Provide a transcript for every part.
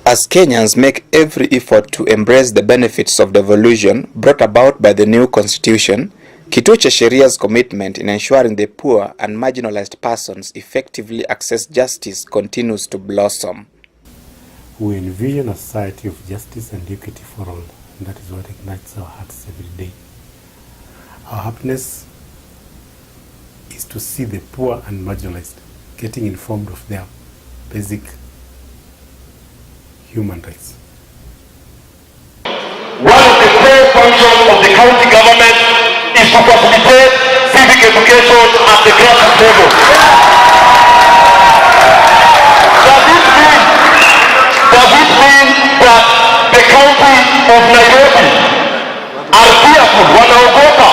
As Kenyans make every effort to embrace the benefits of devolution brought about by the new constitution, Kituo cha Sheria's commitment in ensuring the poor and marginalized persons effectively access justice continues to blossom. We envision a society of justice and equity for all, and that is what ignites our hearts every day. Our happiness is to see the poor and marginalized getting informed of their basic human rights. One of the core functions of the county government is to facilitate civic education at the grassroots level. Does it mean that the county of Nairobi are fearful, wanaogopa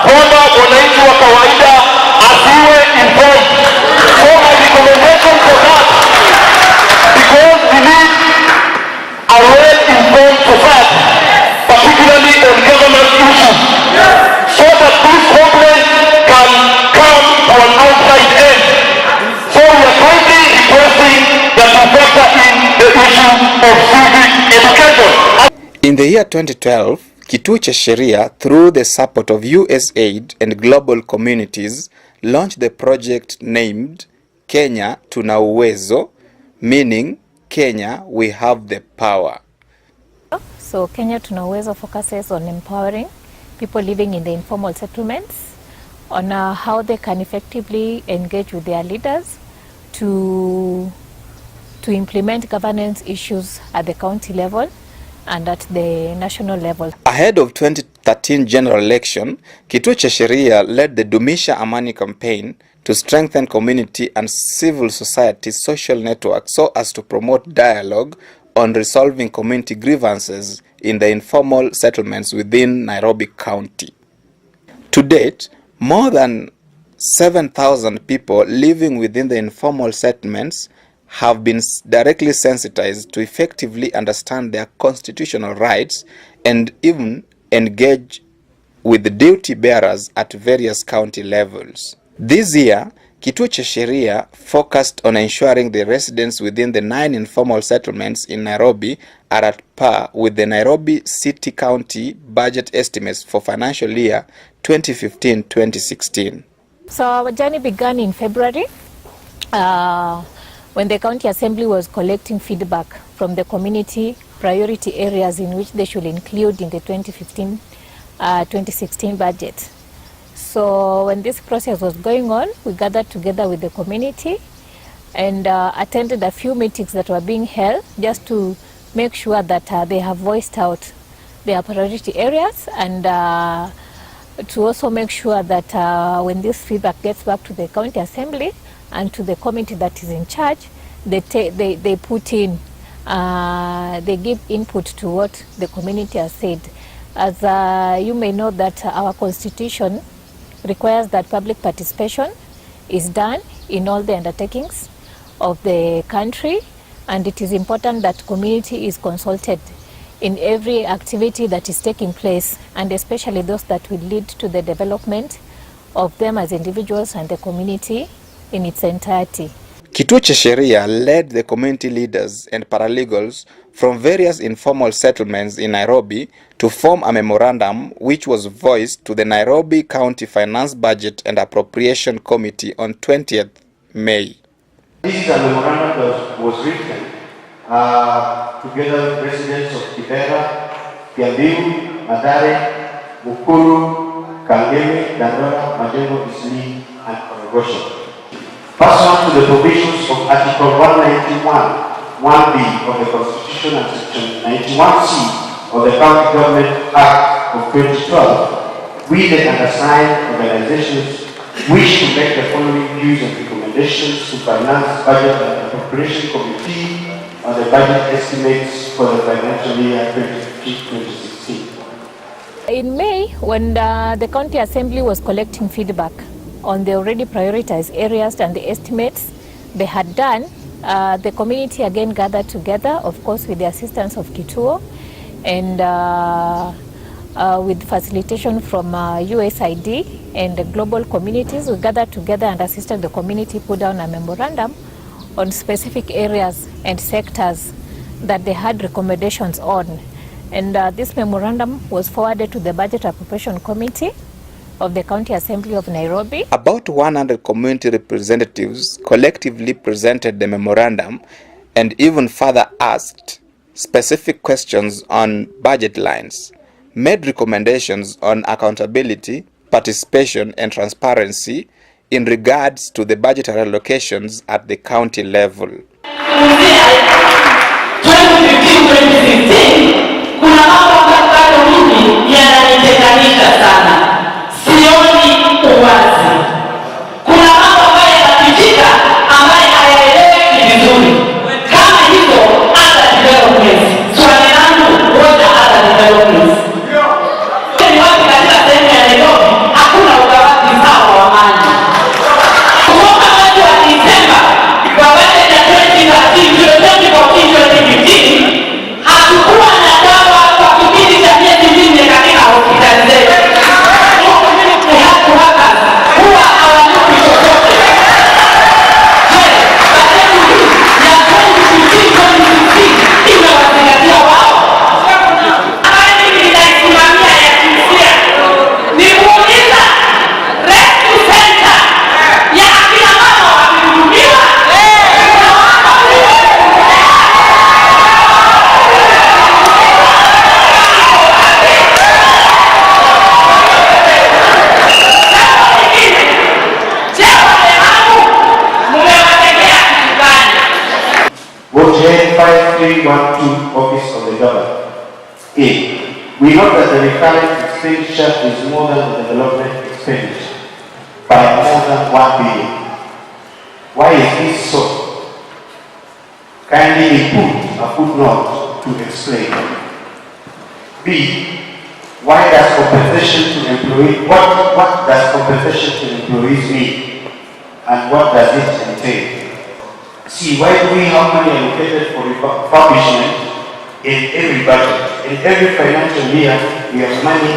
kwamba wananchi wa kawaida asiwe involved? So my recommendation for that, because we need a well-informed society, particularly on government issues, so that this problem can come to an outside end. So we are kindly requesting that we factor in the issue of civic education. In the year 2012, Kituo cha Sheria, through the support of USAID and global communities, launched the project named Kenya Tuna Uwezo, meaning Kenya, we have the power. So Kenya Tuna Uwezo focuses on empowering people living in the informal settlements on how they can effectively engage with their leaders to implement governance issues at the county level and at the national level. Ahead of 2013 general election, Kituo cha Sheria led the Dumisha Amani campaign to strengthen community and civil society social networks so as to promote dialogue on resolving community grievances in the informal settlements within Nairobi County. To date, more than 7,000 people living within the informal settlements have been directly sensitized to effectively understand their constitutional rights and even engage with the duty bearers at various county levels. This year, Kituo cha Sheria focused on ensuring the residents within the 9 informal settlements in Nairobi are at par with the Nairobi City County budget estimates for financial year 2015-2016. So our journey began in February when the County Assembly was collecting feedback from the community priority areas in which they should include in the 2015-2016 budget. So when this process was going on, we gathered together with the community and attended a few meetings that were being held just to make sure that they have voiced out their priority areas and to also make sure that when this feedback gets back to the County Assembly and to the committee that is in charge, they put in, they give input to what the community has said. As you may know that our constitution requires that public participation is done in all the undertakings of the country, and it is important that community is consulted in every activity that is taking place, and especially those that will lead to the development of them as individuals and the community in its entirety. Kituo cha Sheria led the community leaders and paralegals from various informal settlements in Nairobi to form a memorandum which was voiced to the Nairobi County Finance Budget and Appropriation Committee on 20th May. This is a memorandum that was written together with residents of Kibera, Kiambu, Mathare, Bukuru, Kangemi, Dandora, Majengo, Eastleigh, and Korogosho. Pursuant to the provisions of Article 191, 1B of the Constitution and Section 91C of the County Government Act of 2012, we the undersigned organizations wish to make the following views and recommendations to Finance, Budget and Appropriation Committee on the budget estimates for the financial year 2015-2016. In May, when the County Assembly was collecting feedback on the already prioritized areas and the estimates they had done, the community again gathered together, of course with the assistance of Kituo and with facilitation from USAID and the global communities. We gathered together and assisted the community put down a memorandum on specific areas and sectors that they had recommendations on. And this memorandum was forwarded to the Budget Appropriation Committee of the County Assembly of Nairobi. About 100 community representatives collectively presented the memorandum and even further asked specific questions on budget lines, made recommendations on accountability, participation and transparency in regards to the budgetary allocations at the county level. 2015-2016 kuna mambo ambayo mimi yananitenganisha sana, sioni uwazi. Kuna mambo ambayo yanapitika ambayo hayaeleweki vizuri, kama hizo hata development. Swali langu ngoja hata development. Ni wapi katika sehemu ya Nairobi hakuna ugawaji sawa wa mali? Kutoka mwezi wa Disemba kwa budget ya 2013-2015 hatukuwa na dawa kwa kipindi cha miezi minne katika hospitali zetu. Community health workers huwa hawalipi chochote. Je, bajeti hii ya 2015-2016 imewazingatia wao? Ambayo mimi ninaisimamia ya jinsia ni kuuliza rescue center ya akina mama wakihudumiwa. Vote 5312, Office of the Governor. A. We note that the recurrent expenditure is more than the development expenditure by more than 1 billion. Why is this so? Kindly put a footnote to explain. B. Why does compensation to employees, what does compensation to employees mean? And what does it entail? See, why do we have money allocated for refurbishment in every budget? In every financial year, we have money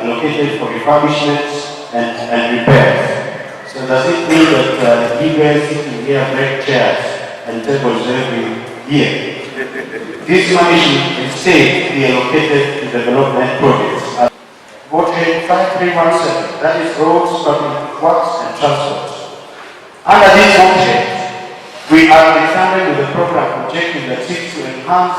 allocated for refurbishments and repairs. So does it mean that you guys sitting here break chairs and tables every year? This money should instead be allocated to development projects. Vote 5317, that is roads, public works and transport. Under this motion, we are examining with a program objective that seeks to enhance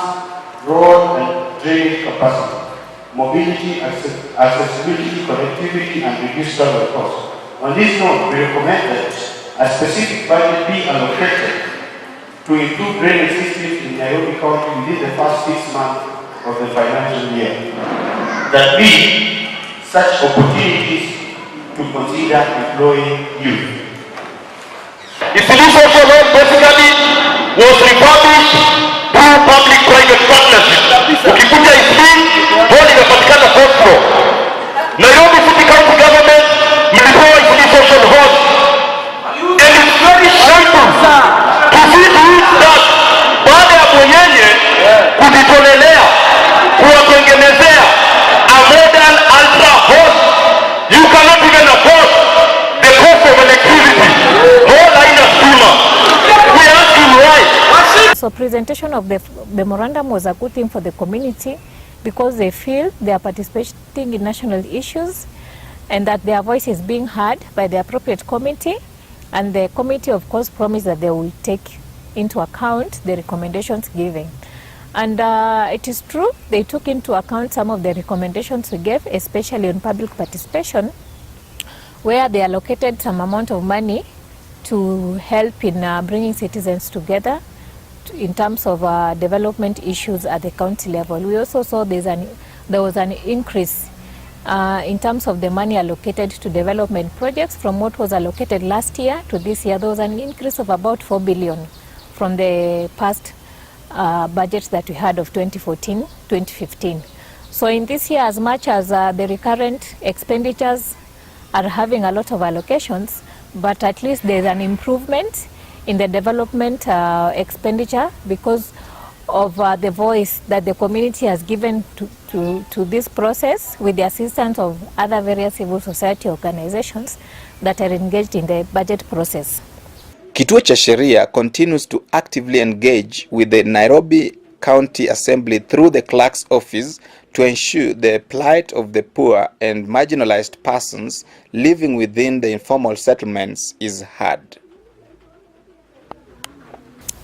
road and drainage capacity, mobility, accessibility, connectivity, and reduce travel costs. On this note, we recommend that a specific budget be allocated to improve drainage systems in Nairobi County within the first 6 months of the financial year. That be such opportunities to consider employing youth. Eastleigh Social Road basically was refurbished through public-private partnership. Ukikuja Eastleigh, road inapatikana 4th floor. Nairobi City Council Government mlipewa Eastleigh Social Road. And it's very simple to see to it that baada ya mwenyewe kujitolelea kuwatengenezea a modern ultra hot, you cannot even afford the cost of electricity. So presentation of the memorandum was a good thing for the community because they feel they are participating in national issues and that their voice is being heard by the appropriate committee, and the committee of course promised that they will take into account the recommendations given. And it is true, they took into account some of the recommendations we gave, especially on public participation, where they allocated some amount of money to help in bringing citizens together in terms of development issues at the county level. We also saw there was an increase in terms of the money allocated to development projects from what was allocated last year to this year. There was an increase of about 4 billion from the past budget that we had of 2014-2015. So in this year, as much as the recurrent expenditures are having a lot of allocations, but at least there's an improvement in the development expenditure because of the voice that the community has given to this process with the assistance of other various civil society organizations that are engaged in the budget process. Kituo cha Sheria continues to actively engage with the Nairobi County Assembly through the clerk's office to ensure the plight of the poor and marginalized persons living within the informal settlements is heard.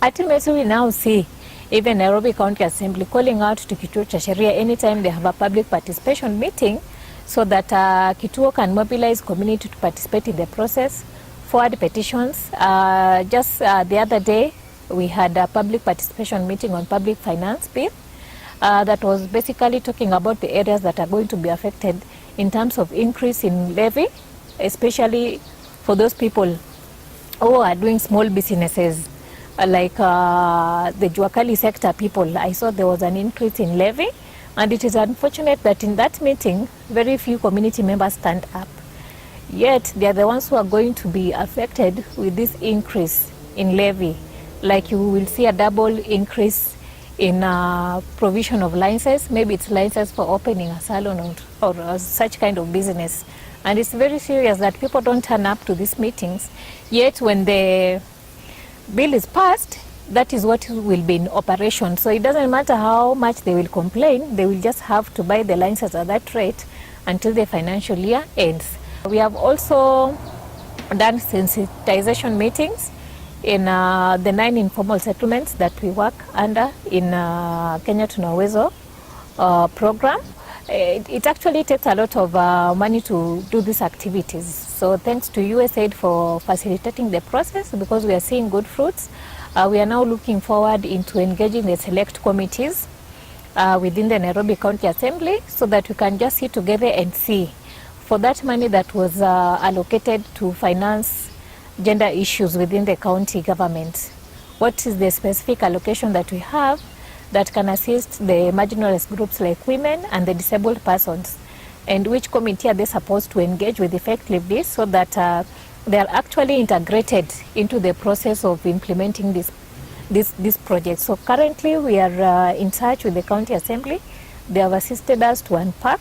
Ultimately, we now see even Nairobi County Assembly calling out to Kituo cha Sheria anytime they have a public participation meeting, so that Kituo can mobilize community to participate in the process, forward petitions. Just the other day, we had a public participation meeting on public finance bill that was basically talking about the areas that are going to be affected in terms of increase in levy, especially for those people who are doing small businesses, like the Juakali sector people. I saw there was an increase in levy, and it is unfortunate that in that meeting, very few community members stand up. Yet, they are the ones who are going to be affected with this increase in levy. Like you will see a double increase in provision of licenses. Maybe it's license for opening a salon or such kind of business. And it's very serious that people don't turn up to these meetings. Yet, when the bill is passed, that is what will be in operation. So it doesn't matter how much they will complain, they will just have to buy the license at that rate until the financial year ends. We have also done sensitization meetings in the 9 informal settlements that we work under in Kenya Tuna Uwezo program. It actually takes a lot of money to do these activities. So thanks to USAID for facilitating the process, because we are seeing good fruits. We are now looking forward into engaging the select committees within the Nairobi County Assembly, so that we can just sit together and see for that money that was allocated to finance gender issues within the county government. What is the specific allocation that we have that can assist the marginalized groups like women and the disabled persons? And which committee are they supposed to engage with effectively, so that they are actually integrated into the process of implementing this project? So currently we are in touch with the County Assembly. They have assisted us to unpack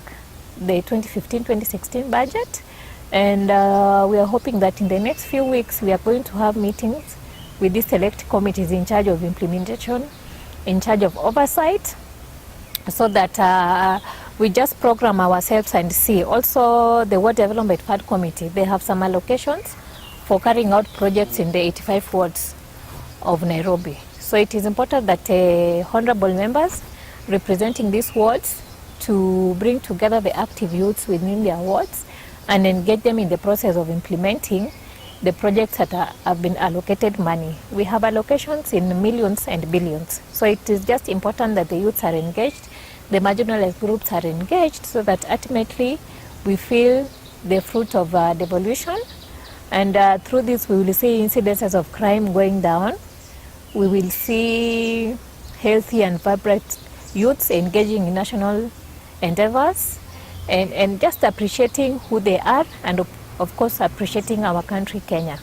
the 2015-2016 budget. And we are hoping that in the next few weeks we are going to have meetings with these select committees in charge of implementation, in charge of oversight, so that we just program ourselves and see. Also, the Ward Development Fund Committee, they have some allocations for carrying out projects in the 85 wards of Nairobi. So it is important that honorable members representing these wards to bring together the active youths within their wards and engage them in the process of implementing the projects that have been allocated money. We have allocations in millions and billions. So it is just important that the youths are engaged, the marginalized groups are engaged, so that ultimately we feel the fruit of devolution. And through this we will see incidences of crime going down. We will see healthy and vibrant youths engaging in national endeavors, and just appreciating who they are, and of course appreciating our country, Kenya.